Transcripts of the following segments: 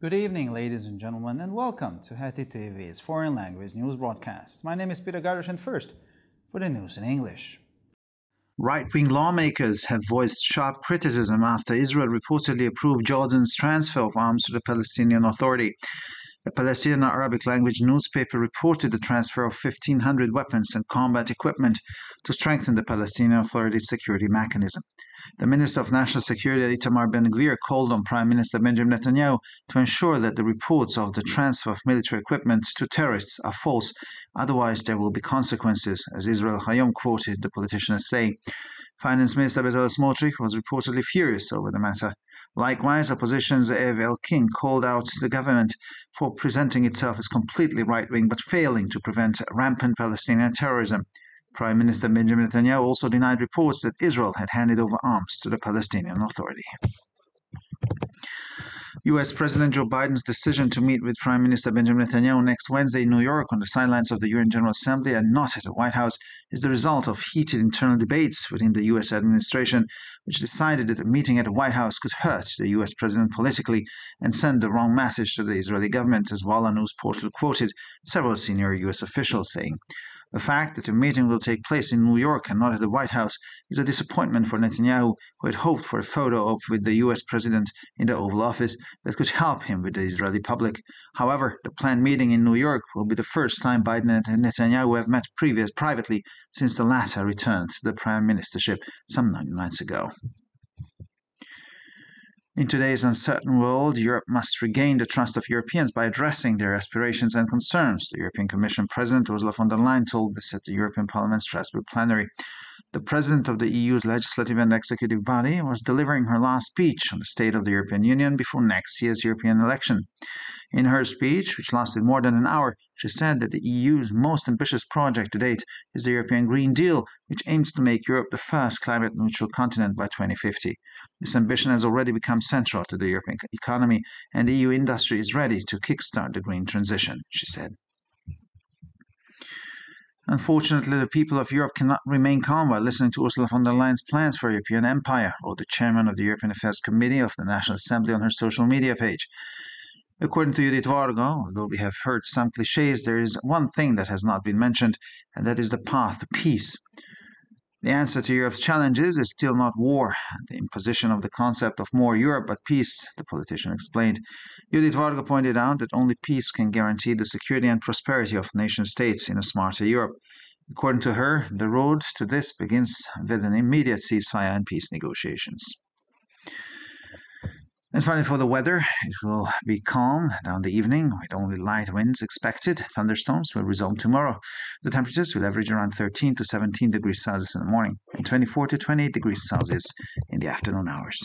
Good evening, ladies and gentlemen, and welcome to Heti TV's foreign language news broadcast. My name is Peter Gardish, and first, for the news in English. Right-wing lawmakers have voiced sharp criticism after Israel reportedly approved Jordan's transfer of arms to the Palestinian Authority. A Palestinian Arabic language newspaper reported the transfer of 1,500 weapons and combat equipment to strengthen the Palestinian Authority's security mechanism. The Minister of National Security, Itamar Ben-Gvir, called on Prime Minister Benjamin Netanyahu to ensure that the reports of the transfer of military equipment to terrorists are false, otherwise there will be consequences, as Israel Hayom quoted the politician as saying. Finance Minister Bezalel Smotrich was reportedly furious over the matter. Likewise, opposition Ze'ev Elkin called out the government for presenting itself as completely right-wing but failing to prevent rampant Palestinian terrorism. Prime Minister Benjamin Netanyahu also denied reports that Israel had handed over arms to the Palestinian Authority. U.S. President Joe Biden's decision to meet with Prime Minister Benjamin Netanyahu next Wednesday in New York on the sidelines of the UN General Assembly and not at the White House is the result of heated internal debates within the U.S. administration, which decided that a meeting at the White House could hurt the U.S. president politically and send the wrong message to the Israeli government, as Walla news portal quoted several senior U.S. officials saying. The fact that the meeting will take place in New York and not at the White House is a disappointment for Netanyahu, who had hoped for a photo op with the U.S. president in the Oval Office that could help him with the Israeli public. However, the planned meeting in New York will be the first time Biden and Netanyahu have met privately since the latter returned to the prime ministership some 9 months ago. In today's uncertain world, Europe must regain the trust of Europeans by addressing their aspirations and concerns, the European Commission President Ursula von der Leyen told this at the European Parliament's Strasbourg plenary. The President of the EU's legislative and executive body was delivering her last speech on the state of the European Union before next year's European election. In her speech, which lasted more than an hour, she said that the EU's most ambitious project to date is the European Green Deal, which aims to make Europe the first climate-neutral continent by 2050. This ambition has already become central to the European economy, and EU industry is ready to kickstart the green transition, she said. Unfortunately, the people of Europe cannot remain calm while listening to Ursula von der Leyen's plans for a European empire, wrote the chairman of the European Affairs Committee of the National Assembly on her social media page. According to Judith Varga, although we have heard some cliches, there is one thing that has not been mentioned, and that is the path to peace. The answer to Europe's challenges is still not war, the imposition of the concept of more Europe but peace, the politician explained. Judith Varga pointed out that only peace can guarantee the security and prosperity of nation-states in a smarter Europe. According to her, the road to this begins with an immediate ceasefire and peace negotiations. And finally, for the weather, it will be calm down the evening with only light winds expected. Thunderstorms will resume tomorrow. The temperatures will average around 13 to 17 degrees Celsius in the morning and 24 to 28 degrees Celsius in the afternoon hours.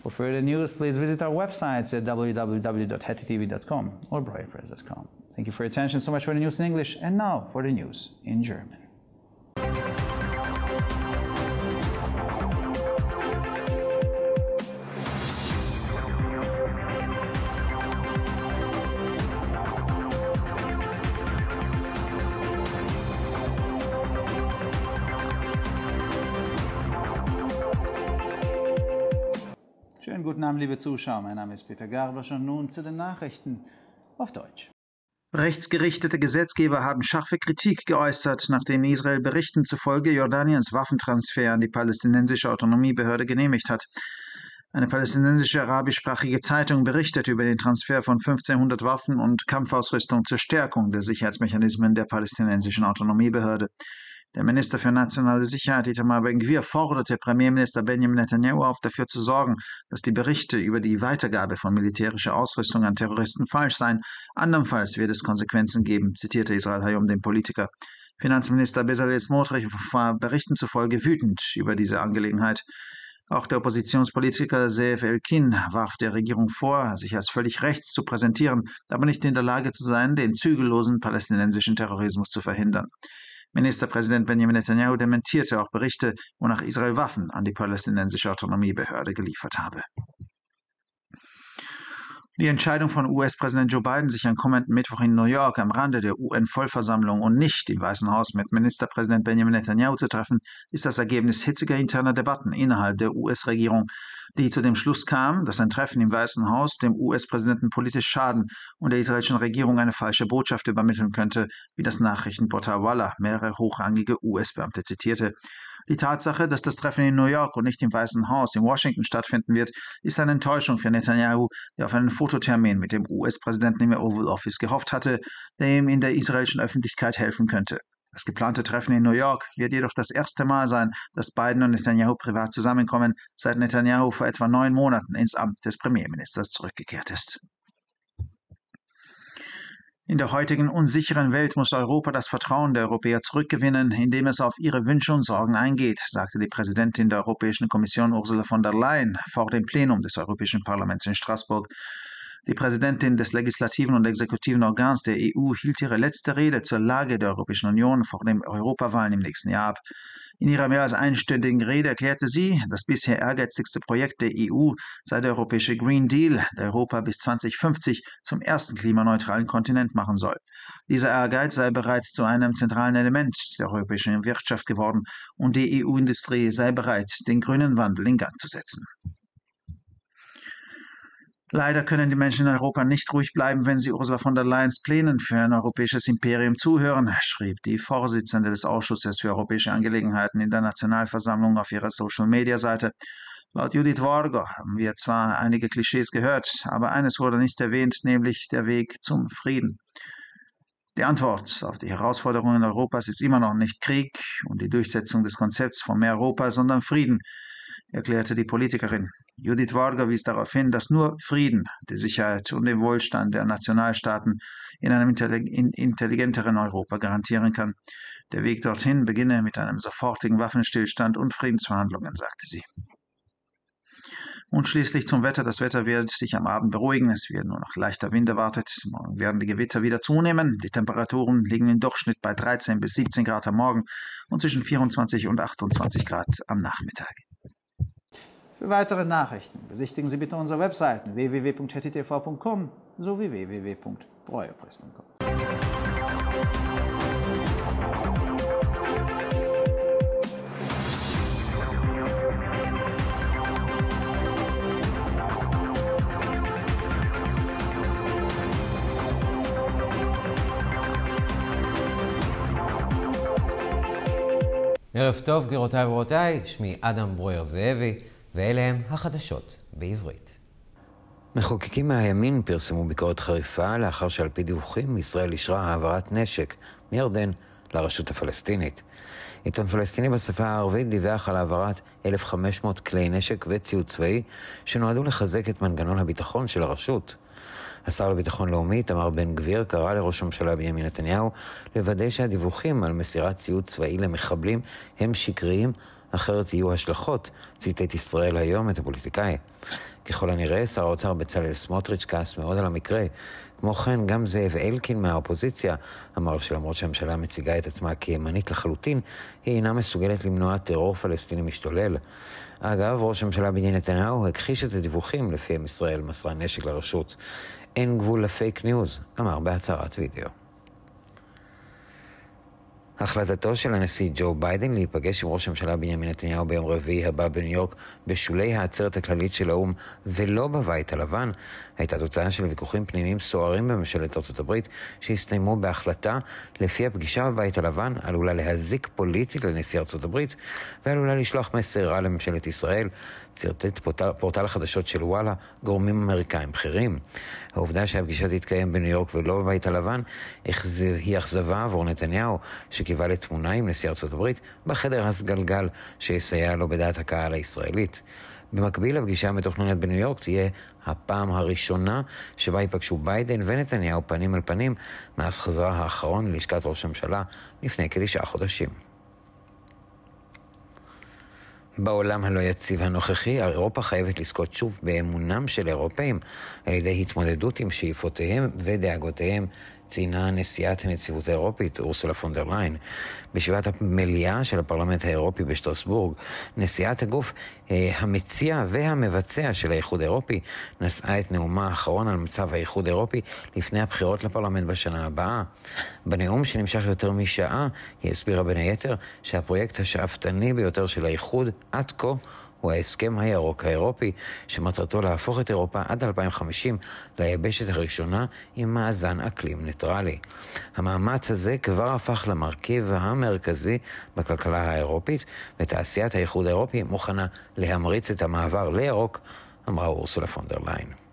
For further news, please visit our websites at www.hetitv.com or breuerpress.com. Thank you for your attention. So much for the news in English, and now for the news in German. Schönen guten Abend, liebe Zuschauer. Mein Name ist Peter Gardish und nun zu den Nachrichten auf Deutsch. Rechtsgerichtete Gesetzgeber haben scharfe Kritik geäußert, nachdem Israel Berichten zufolge Jordaniens Waffentransfer an die palästinensische Autonomiebehörde genehmigt hat. Eine palästinensische arabischsprachige Zeitung berichtet über den Transfer von 1500 Waffen und Kampfausrüstung zur Stärkung der Sicherheitsmechanismen der palästinensischen Autonomiebehörde. Der Minister für nationale Sicherheit, Itamar Ben-Gvir, forderte Premierminister Benjamin Netanyahu auf, dafür zu sorgen, dass die Berichte über die Weitergabe von militärischer Ausrüstung an Terroristen falsch seien. Andernfalls wird es Konsequenzen geben, zitierte Israel Hayom den Politiker. Finanzminister Bezalel Smotrich war Berichten zufolge wütend über diese Angelegenheit. Auch der Oppositionspolitiker Ze'ev Elkin warf der Regierung vor, sich als völlig rechts zu präsentieren, aber nicht in der Lage zu sein, den zügellosen palästinensischen Terrorismus zu verhindern. Ministerpräsident Benjamin Netanyahu dementierte auch Berichte, wonach Israel Waffen an die palästinensische Autonomiebehörde geliefert habe. Die Entscheidung von US-Präsident Joe Biden, sich am kommenden Mittwoch in New York am Rande der UN-Vollversammlung und nicht im Weißen Haus mit Ministerpräsident Benjamin Netanyahu zu treffen, ist das Ergebnis hitziger interner Debatten innerhalb der US-Regierung, die zu dem Schluss kam, dass ein Treffen im Weißen Haus dem US-Präsidenten politisch schaden und der israelischen Regierung eine falsche Botschaft übermitteln könnte, wie das Nachrichtenportal Walla mehrere hochrangige US-Beamte zitierte. Die Tatsache, dass das Treffen in New York und nicht im Weißen Haus in Washington stattfinden wird, ist eine Enttäuschung für Netanyahu, der auf einen Fototermin mit dem US-Präsidenten im Oval Office gehofft hatte, der ihm in der israelischen Öffentlichkeit helfen könnte. Das geplante Treffen in New York wird jedoch das erste Mal sein, dass Biden und Netanyahu privat zusammenkommen, seit Netanyahu vor etwa 9 Monaten ins Amt des Premierministers zurückgekehrt ist. In der heutigen unsicheren Welt muss Europa das Vertrauen der Europäer zurückgewinnen, indem es auf ihre Wünsche und Sorgen eingeht, sagte die Präsidentin der Europäischen Kommission Ursula von der Leyen vor dem Plenum des Europäischen Parlaments in Straßburg. Die Präsidentin des legislativen und exekutiven Organs der EU hielt ihre letzte Rede zur Lage der Europäischen Union vor den Europawahlen im nächsten Jahr ab. In ihrer mehr als einstündigen Rede erklärte sie, das bisher ehrgeizigste Projekt der EU sei der europäische Green Deal, der Europa bis 2050 zum ersten klimaneutralen Kontinent machen soll. Dieser Ehrgeiz sei bereits zu einem zentralen Element der europäischen Wirtschaft geworden und die EU-Industrie sei bereit, den grünen Wandel in Gang zu setzen. Leider können die Menschen in Europa nicht ruhig bleiben, wenn sie Ursula von der Leyens Plänen für ein europäisches Imperium zuhören, schrieb die Vorsitzende des Ausschusses für europäische Angelegenheiten in der Nationalversammlung auf ihrer Social-Media-Seite. Laut Judith Warger haben wir zwar einige Klischees gehört, aber eines wurde nicht erwähnt, nämlich der Weg zum Frieden. Die Antwort auf die Herausforderungen Europas ist immer noch nicht Krieg und die Durchsetzung des Konzepts von mehr Europa, sondern Frieden, erklärte die Politikerin. Judith Warger wies darauf hin, dass nur Frieden, die Sicherheit und den Wohlstand der Nationalstaaten in einem intelligenteren Europa garantieren kann. Der Weg dorthin beginne mit einem sofortigen Waffenstillstand und Friedensverhandlungen, sagte sie. Und schließlich zum Wetter. Das Wetter wird sich am Abend beruhigen. Es wird nur noch leichter Wind erwartet. Morgen werden die Gewitter wieder zunehmen. Die Temperaturen liegen im Durchschnitt bei 13 bis 17 Grad am Morgen und zwischen 24 und 28 Grad am Nachmittag. Für weitere Nachrichten besichtigen Sie bitte unsere Webseiten www.hettitv.com sowie www.breuerpress.com. ערב טוב, גבירותיי ורבותיי, שמי אדם ברויר זאבי, ואלה הם החדשות בעברית. מחוקקים מהימין פרסמו ביקורת חריפה לאחר שעל פי דיווחים ישראל אישרה העברת נשק מירדן לרשות הפלסטינית. עיתון פלסטיני בשפה הערבית דיווח על העברת 1,500 כלי נשק וציוד צבאי שנועדו לחזק את מנגנון הביטחון של הרשות. השר לביטחון לאומי, איתמר בן גביר, קרא לראש הממשלה בנימין נתניהו לוודא שהדיווחים על מסירת ציוד צבאי למחבלים הם שקריים, אחרת יהיו השלכות, ציטט ישראל היום את הפוליטיקאי. ככל הנראה, שר האוצר בצלאל סמוטריץ' כעס מאוד על המקרה. כמו כן, גם זאב אלקין מהאופוזיציה אמר שלמרות שהממשלה מציגה את עצמה כימנית לחלוטין, היא אינה מסוגלת למנוע טרור פלסטיני משתולל. אגב, ראש הממשלה בנימין נתניהו הכחיש את הדיווחים לפיהם ישראל מסרה נשק לרשות. אין גבול לפייק ניוז, אמר בהצהרת וידאו. החלטתו של הנשיא ג'ו ביידן להיפגש עם ראש הממשלה בנימין נתניהו ביום רביעי הבא בניו יורק בשולי העצרת הכללית של האו"ם ולא בבית הלבן הייתה תוצאה של ויכוחים פנימיים סוערים בממשלת ארצות הברית שהסתיימו בהחלטה לפי הפגישה בבית הלבן עלולה להזיק פוליטית לנשיא ארצות הברית ועלולה לשלוח מסר רע לממשלת ישראל, צרטט פורטל החדשות של וואלה גורמים אמריקאים בכירים. העובדה שהפגישה תתקיים בניו יורק ולא בבית הלבן היא אכזבה עבור נתניהו שקיבל לתמונה עם נשיא ארצות הברית בחדר הסגלגל שיסייע לו בדעת הקהל הישראלית. במקביל, הפגישה המתוכננת בניו יורק תהיה הפעם הראשונה שבה ייפגשו ביידן ונתניהו פנים אל פנים מאז חזרה האחרון ללשכת ראש הממשלה לפני כ9 חודשים. בעולם הלא יציב הנוכחי, אירופה חייבת לזכות שוב באמונם של אירופאים על ידי התמודדות עם שאיפותיהם ודאגותיהם ציינה נשיאת הנציבות האירופית, אורסולה פון דר ליין. בישיבת המליאה של הפרלמנט האירופי בשטרסבורג, נשיאת הגוף המציע והמבצע של האיחוד האירופי נשאה את נאומה האחרון על מצב האיחוד האירופי לפני הבחירות לפרלמנט בשנה הבאה. בנאום שנמשך יותר משעה, היא הסבירה בין היתר שהפרויקט השאפתני ביותר של האיחוד עד כה הוא ההסכם הירוק האירופי, שמטרתו להפוך את אירופה עד 2050 ליבשת הראשונה עם מאזן אקלים ניטרלי. המאמץ הזה כבר הפך למרכיב המרכזי בכלכלה האירופית, ותעשיית האיחוד האירופי מוכנה להמריץ את המעבר לירוק, אמרה אורסולה פון דר ליין.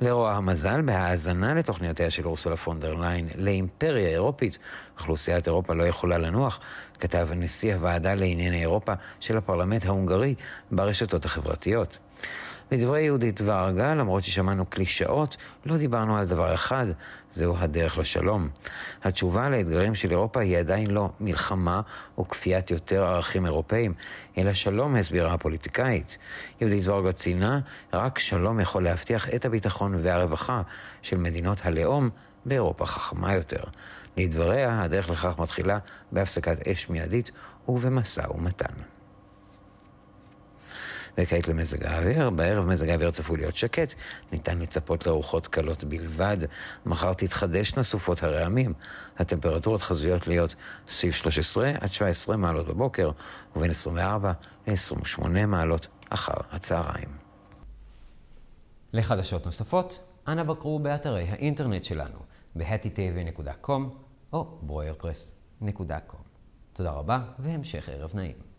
לרוע המזל, בהאזנה לתוכניותיה של אורסולה פון דר ליין לאימפריה אירופית, אוכלוסיית אירופה לא יכולה לנוח, כתב נשיא הוועדה לענייני אירופה של הפרלמנט ההונגרי ברשתות החברתיות. לדברי יהודית ורגה, למרות ששמענו קלישאות, לא דיברנו על דבר אחד, זהו הדרך לשלום. התשובה לאתגרים של אירופה היא עדיין לא מלחמה או כפיית יותר ערכים אירופאים, אלא שלום, הסבירה הפוליטיקאית. יהודית ורגה ציינה, רק שלום יכול להבטיח את הביטחון והרווחה של מדינות הלאום באירופה חכמה יותר. לדבריה, הדרך לכך מתחילה בהפסקת אש מיידית ובמשא ומתן. וכעת למזג האוויר. בערב מזג האוויר צפוי להיות שקט, ניתן לצפות לרוחות קלות בלבד. מחר תתחדשנה סופות הרעמים. הטמפרטורות חזויות להיות סביב 13 עד 17 מעלות בבוקר, ובין 24 ל-28 מעלות אחר הצהריים. לחדשות נוספות, אנא בקרו באתרי האינטרנט שלנו, ב-hattitv.com או broyerpress.com. תודה רבה והמשך ערב נעים.